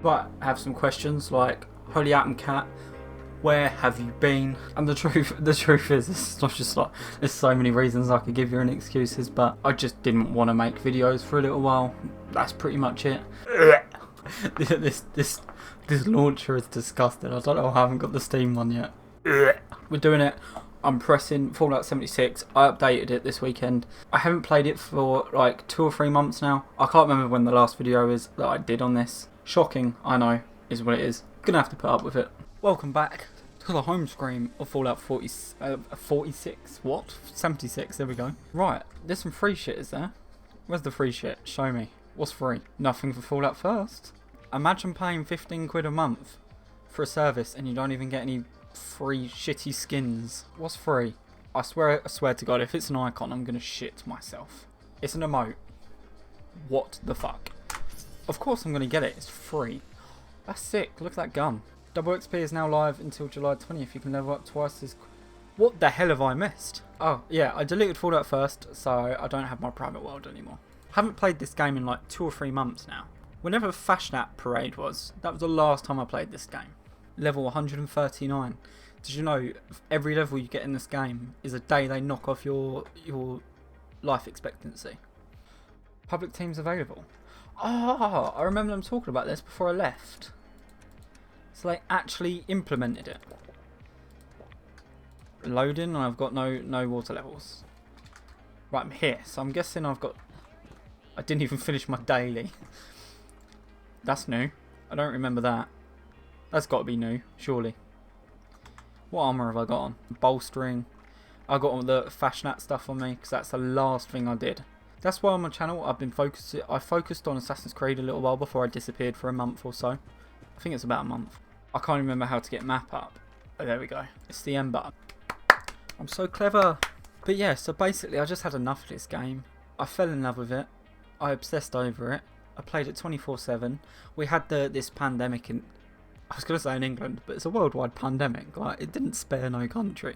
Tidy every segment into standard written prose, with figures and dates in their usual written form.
Right, I have some questions like, Holy Atom Cat, where have you been? And the truth is, it's not just like, there's so many reasons I could give you any excuses, but I just didn't want to make videos for a little while. That's pretty much it. this launcher is disgusting. I don't know how I haven't got the Steam one yet. We're doing it. I'm pressing Fallout 76. I updated it this weekend. I haven't played it for like 2 or 3 months now. I can't remember when the last video is that I did on this. Shocking, I know, is what it is. Gonna have to put up with it. Welcome back to the home screen of Fallout 46. What? 76, there we go. Right, there's some free shit, is there? Where's the free shit? Show me. What's free? Nothing for Fallout First. Imagine paying 15 quid a month for a service and you don't even get any free shitty skins. What's free? I swear to God, if it's an icon, I'm gonna shit myself. It's an emote. What the fuck? Of course I'm gonna get it. It's free. That's sick. Look at that gun. Double XP is now live until July 20th. You can level up twice as... What the hell have I missed? Oh, yeah, I deleted Fallout First, so I don't have my private world anymore. Haven't played this game in like 2 or 3 months now. Whenever Fashnat Parade was, that was the last time I played this game. Level 139. Did you know every level you get in this game is a day they knock off your life expectancy? Public teams available. Ah, I remember them talking about this before I left. So they actually implemented it. Loading, and I've got no water levels. Right, I'm here, so I'm guessing I didn't even finish my daily. That's new. I don't remember that. That's got to be new, surely. What armor have I got on? Bolstering. I got all the Fashnat stuff on me because that's the last thing I did. That's why on my channel I focused on Assassin's Creed a little while before I disappeared for a month or so. I think it's about a month. I can't remember how to get map up. Oh, there we go. It's the M button. I'm so clever. But yeah, so basically I just had enough of this game. I fell in love with it. I obsessed over it. I played it 24/7. We had this pandemic in... I was going to say in England, but it's a worldwide pandemic. Like, it didn't spare no country.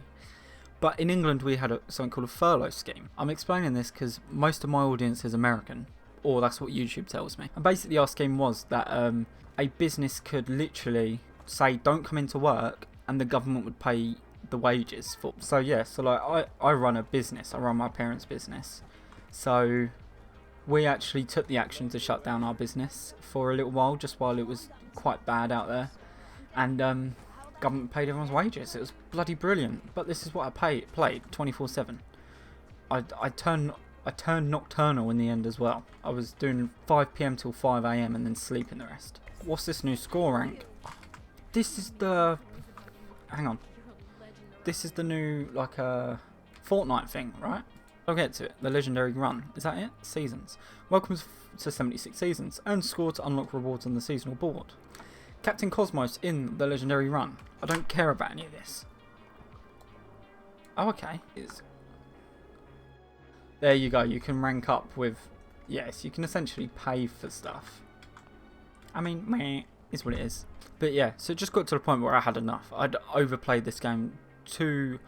But in England we had something called a furlough scheme. I'm explaining this because most of my audience is American. Or that's what YouTube tells me. And basically our scheme was that a business could literally say don't come into work and the government would pay the wages for. So yeah, so like I run a business. I run my parents' business. So we actually took the action to shut down our business for a little while, just while it was quite bad out there. And government paid everyone's wages. It was bloody brilliant. But this is what I played 24/7. I turned nocturnal in the end as well. I was doing 5 PM till 5 AM and then sleeping the rest. What's this new score rank? This is the... Hang on. This is the new, like, Fortnite thing, right? I'll get to it. The legendary run. Is that it? Seasons. Welcome to 76 seasons. Earn score to unlock rewards on the seasonal board. Captain Cosmos in the legendary run. I don't care about any of this. Oh, okay. There you go. You can rank up with... Yes, you can essentially pay for stuff. I mean, meh, is what it is. But yeah, so it just got to the point where I had enough. I'd overplayed this game to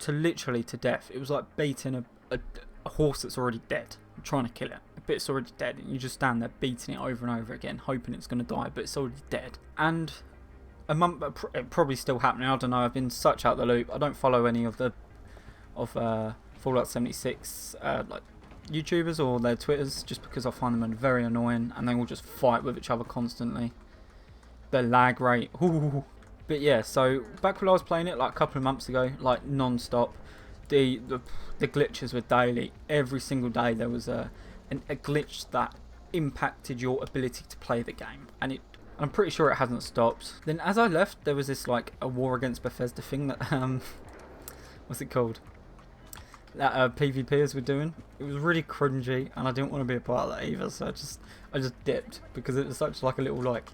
literally to death. It was like beating a horse that's already dead. I'm trying to kill it. But it's already dead. And you just stand there beating it over and over again, hoping it's going to die, but it's already dead. And a month, it probably still happening. I don't know. I've been such out the loop. I don't follow any of Fallout 76 like YouTubers or their Twitters, just because I find them very annoying and they all just fight with each other constantly. Their lag rate. Ooh. But yeah, so back when I was playing it like a couple of months ago, like non-stop, the glitches were daily. Every single day there was a glitch that impacted your ability to play the game, and I'm pretty sure it hasn't stopped. Then as I left, there was this like a War Against Bethesda thing that what's it called? That PvPers were doing. It was really cringy, and I didn't want to be a part of that either. So I just dipped because it was such like a little like,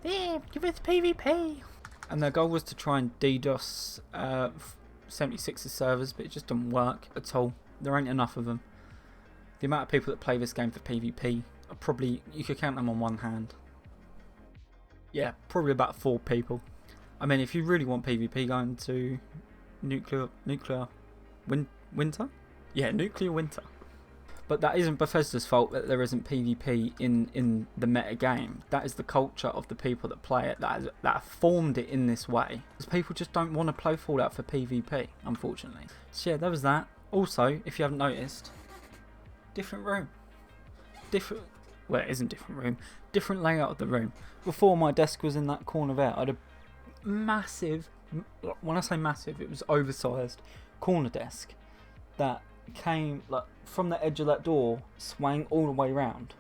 yeah, give us PvP. And their goal was to try and DDoS 76's servers, but it just didn't work at all. There ain't enough of them. The amount of people that play this game for PvP are probably, you could count them on one hand. Yeah, probably about 4 people. I mean, if you really want PvP going to nuclear winter? Yeah, nuclear winter. But that isn't Bethesda's fault that there isn't PvP in the meta game. That is the culture of the people that play it, that have formed it in this way. Because people just don't want to play Fallout for PvP, unfortunately. So yeah, there was that. Also, if you haven't noticed, different room. Well, it isn't different room. Different layout of the room. Before, my desk was in that corner there. I had a massive, when I say massive, it was oversized corner desk that came like from the edge of that door, swang all the way round.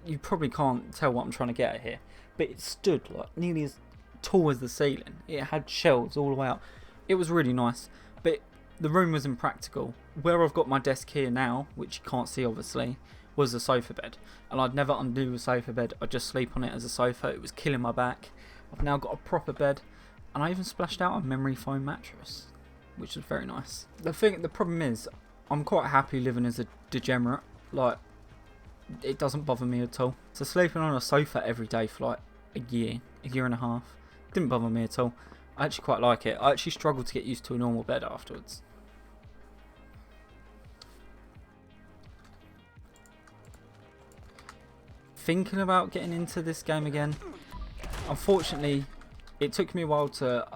You probably can't tell what I'm trying to get at here, but it stood like nearly as tall as the ceiling. It had shelves all the way up. It was really nice, but the room was impractical. Where I've got my desk here now, which you can't see obviously, was a sofa bed, and I'd never undo a sofa bed. I'd just sleep on it as a sofa. It was killing my back. I've now got a proper bed, and I even splashed out a memory foam mattress, which was very nice. The problem is, I'm quite happy living as a degenerate. Like, it doesn't bother me at all. So sleeping on a sofa every day for like a year and a half, didn't bother me at all. I actually quite like it. I actually struggled to get used to a normal bed afterwards. Thinking about getting into this game again. Unfortunately, it took me a while to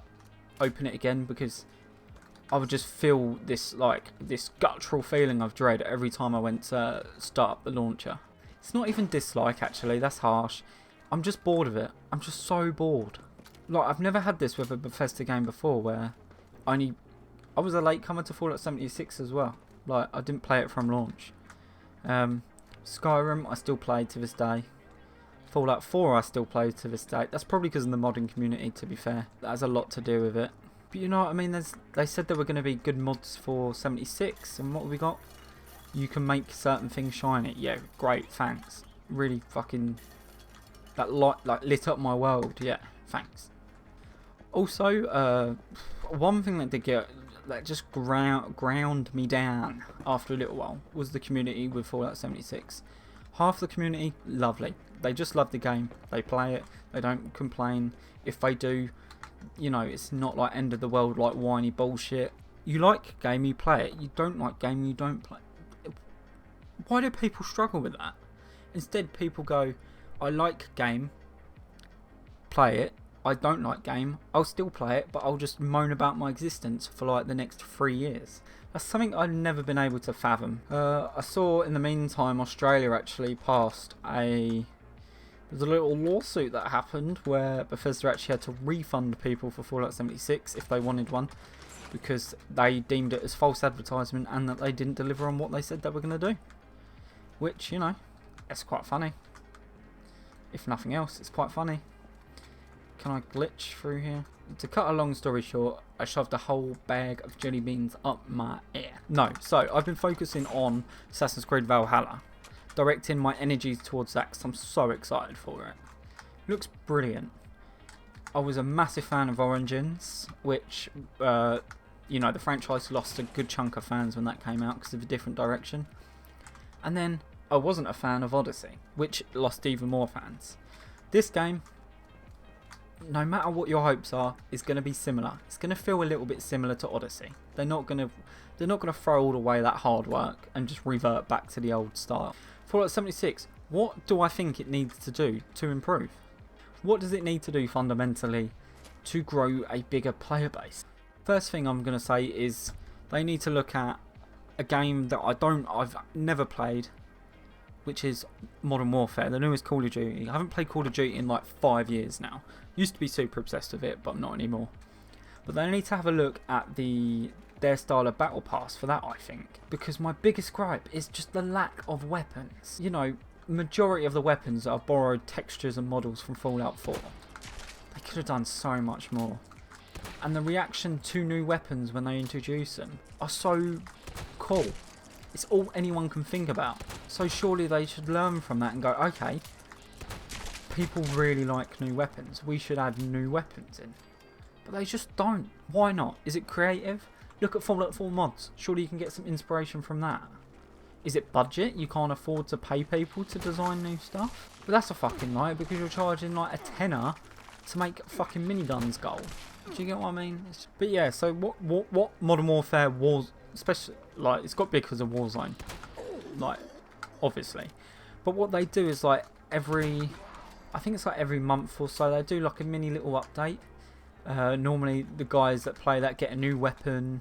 open it again because I would just feel this guttural feeling of dread every time I went to start up the launcher. It's not even dislike actually, that's harsh. I'm just bored of it. I'm just so bored. Like, I've never had this with a Bethesda game before where I was a late comer to Fallout 76 as well. Like, I didn't play it from launch. Skyrim I still play to this day. Fallout 4 I still play to this day. That's probably because of the modding community, to be fair. That has a lot to do with it. But you know what I mean, they said there were going to be good mods for 76, and what have we got? You can make certain things shiny. Yeah, great, thanks. Really fucking, that lit up my world. Yeah, thanks. Also, one thing that just ground me down after a little while was the community with Fallout 76. Half the community, lovely. They just love the game. They play it. They don't complain. If they do, you know, it's not like end of the world, like whiny bullshit. You like game, you play it. You don't like game, you don't play. Why do people struggle with that? Instead, people go, I like game, play it. I don't like game, I'll still play it, but I'll just moan about my existence for like the next 3 years. That's something I've never been able to fathom. I saw in the meantime Australia actually passed there's a little lawsuit that happened where Bethesda actually had to refund people for Fallout 76 if they wanted one, because they deemed it as false advertisement and that they didn't deliver on what they said they were going to do. Which, you know, it's quite funny. If nothing else, it's quite funny. Can I glitch through here? To cut a long story short, I shoved a whole bag of jelly beans up my ear. No, so I've been focusing on Assassin's Creed Valhalla, directing my energies towards that because I'm so excited for it. Looks brilliant. I was a massive fan of Origins, which, you know, the franchise lost a good chunk of fans when that came out because of a different direction. And then I wasn't a fan of Odyssey, which lost even more fans. This game, no matter what your hopes are, is going to be similar. It's going to feel a little bit similar to Odyssey. They're not going to throw all away that hard work and just revert back to the old style. Fallout 76, what do I think it needs to do to improve? What does it need to do fundamentally to grow a bigger player base? First thing I'm going to say is they need to look at a game that I've never played, which is Modern Warfare, the newest Call of Duty. I haven't played Call of Duty in like 5 years now. Used to be super obsessed with it, but not anymore. But they need to have a look at their style of battle pass for that, I think. Because my biggest gripe is just the lack of weapons. You know, majority of the weapons are borrowed textures and models from Fallout 4. They could have done so much more. And the reaction to new weapons when they introduce them are so cool. It's all anyone can think about. So surely they should learn from that and go, okay, people really like new weapons. We should add new weapons in. But they just don't. Why not? Is it creative? Look at Fallout 4 mods. Surely you can get some inspiration from that. Is it budget? You can't afford to pay people to design new stuff? But that's a fucking lie because you're charging like a tenner to make fucking miniguns gold. Do you get what I mean? But yeah, so what Modern Warfare was, especially like it's got big because of Warzone. like, obviously. But what they do is like I think it's like every month or so, they do like a mini little update. Normally the guys that play that get a new weapon,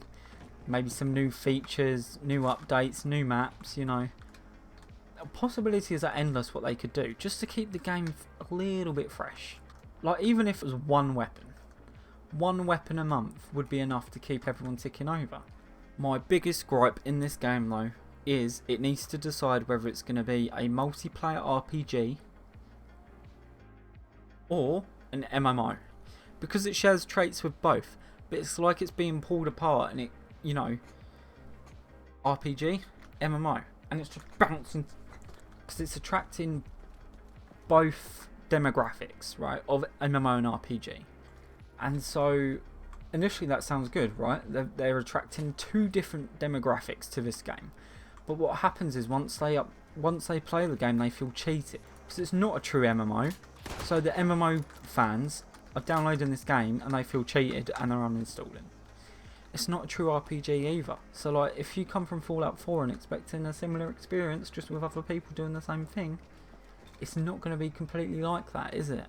maybe some new features, new updates, new maps, you know. Possibilities are endless what they could do just to keep the game a little bit fresh. Like, even if it was one weapon a month would be enough to keep everyone ticking over. My biggest gripe in this game though is it needs to decide whether it's going to be a multiplayer RPG or an MMO, because it shares traits with both, but it's like it's being pulled apart, and it, you know, RPG, MMO, and it's just bouncing because it's attracting both demographics, right, of MMO and RPG. And so initially that sounds good, right? They're attracting two different demographics to this game. But what happens is once they play the game, they feel cheated, because it's not a true MMO. So the MMO fans are downloading this game and they feel cheated and they're uninstalling. It's not a true RPG either. So like, if you come from Fallout 4 and expecting a similar experience just with other people doing the same thing, it's not going to be completely like that, is it?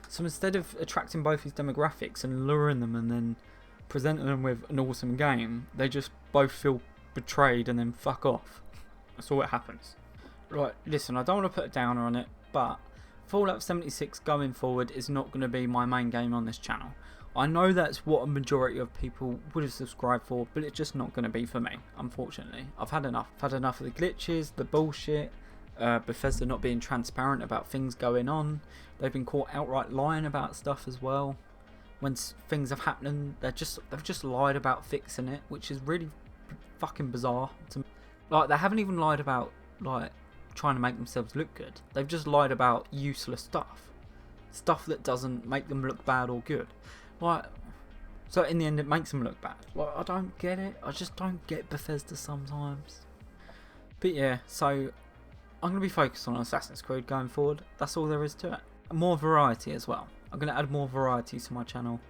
So instead of attracting both these demographics and luring them and then presenting them with an awesome game, they just both feel betrayed and then fuck off. That's all that happens. Right, listen, I don't want to put a downer on it, but Fallout 76 going forward is not going to be my main game on this channel. I know that's what a majority of people would have subscribed for, but it's just not going to be for me, unfortunately. I've had enough. I've had enough of the glitches, the bullshit, Bethesda not being transparent about things going on. They've been caught outright lying about stuff as well. When things have happened, they've just lied about fixing it, which is really fucking bizarre to me. Like, they haven't even lied about like trying to make themselves look good. They've just lied about useless stuff that doesn't make them look bad or good. Like, so in the end it makes them look bad. Like, I don't get it. I just don't get Bethesda sometimes. But yeah, so I'm going to be focused on Assassin's Creed going forward. That's all there is to it. More variety as well. I'm going to add more variety to my channel.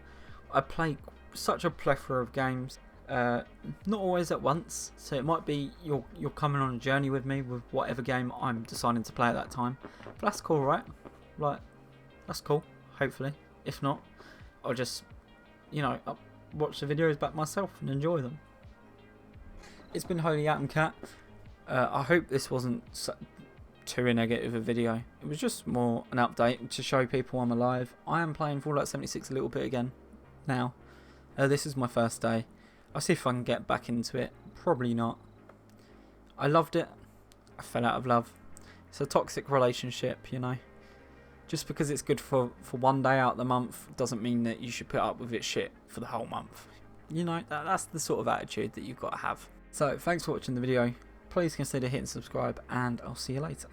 I play such a plethora of games. Not always at once, so it might be you're coming on a journey with me with whatever game I'm deciding to play at that time. But that's cool, right? Like, that's cool, hopefully. If not, I'll just, you know, I'll watch the videos back myself and enjoy them. It's been Holy Atom Cat. I hope this wasn't too negative a video. It was just more an update to show people I'm alive. I am playing Fallout 76 a little bit again now. This is my first day. I'll see if I can get back into it. Probably not. I loved it. I fell out of love. It's a toxic relationship, you know. Just because it's good for one day out of the month doesn't mean that you should put up with it shit for the whole month. You know, that's the sort of attitude that you've got to have. So, thanks for watching the video. Please consider hitting subscribe, and I'll see you later.